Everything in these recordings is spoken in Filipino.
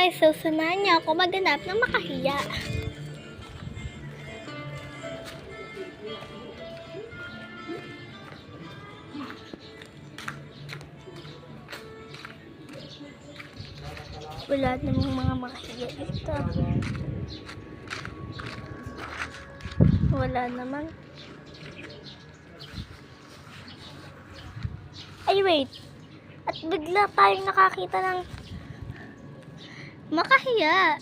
guys, so samahan niyo ako maghanap ng makahiya. Wala namang mga makahiya dito. Wala naman. Ay wait, at bigla tayong nakakita ng makahiya.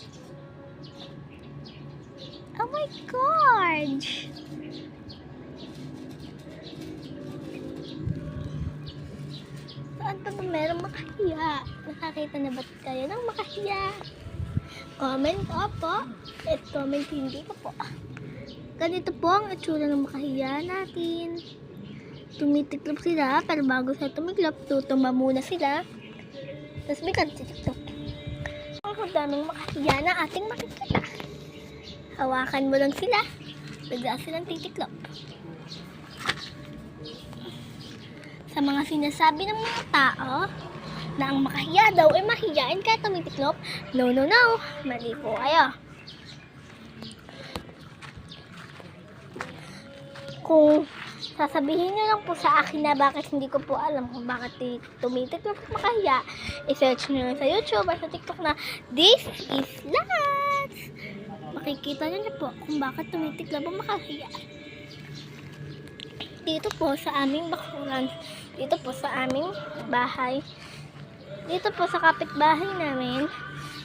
Oh my God! Saan pa ba merong makahiya? Nakakita na ba kayo ng makahiya? Comment po at comment hindi po. Ganito po ang itsura ng makahiya natin. Tumitiklop sila, pero bago sila tumiklop, tutumba muna sila. Tapos biglang titiklop. Ang daming makahiya na ating makikita. Hawakan mo lang sila, bigla silang titiklop. Sa mga sinasabi ng mga tao na ang makahiya daw ay mahiyain kaya tumitiklop, no, mali po kayo. Kung sasabihin nyo lang po sa akin na bakit hindi ko po alam kung bakit tumitiklop at makahiya, i-search nyo lang sa YouTube at sa TikTok na This is Lats. Makikita nyo na po kung bakit tumitiklop at makahiya. Dito po sa aming bakuran, dito po sa aming bahay, dito po sa kapitbahay namin,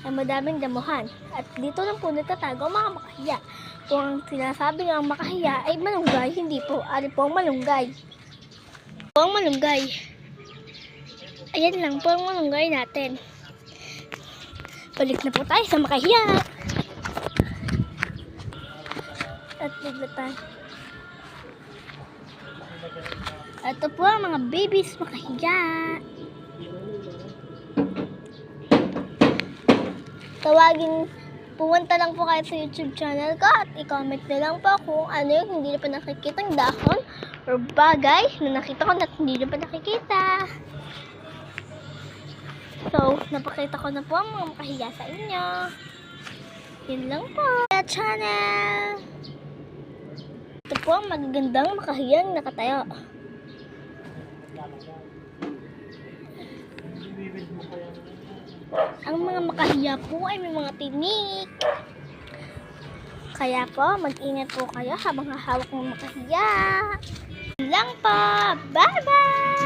ay madaming damuhan. At dito lang po nagtatago mga makahiya. Kung ang sinasabi ng makahiya ay malunggay, hindi po. Ari po ang malunggay. Po ang malunggay. Ayan lang po ang malunggay natin. Balik na po tayo sa makahiya. At biglatan. Ito po ang mga babies makahiya. Pumunta lang po kayo sa YouTube channel ko at i-comment na lang po kung ano yung hindi na pa nakikitang dahon or bagay na nakita ko na hindi na pa nakikita. So, napakita ko na po ang mga makahiya sa inyo. Yun lang po. Sa channel. Ito po ang magagandang makahiyang nakatayo. Ang mga makahiya po ay may mga tinik. Kaya po, mag-ingat po kayo habang hahawak ng makahiya. Yun lang po. Bye-bye!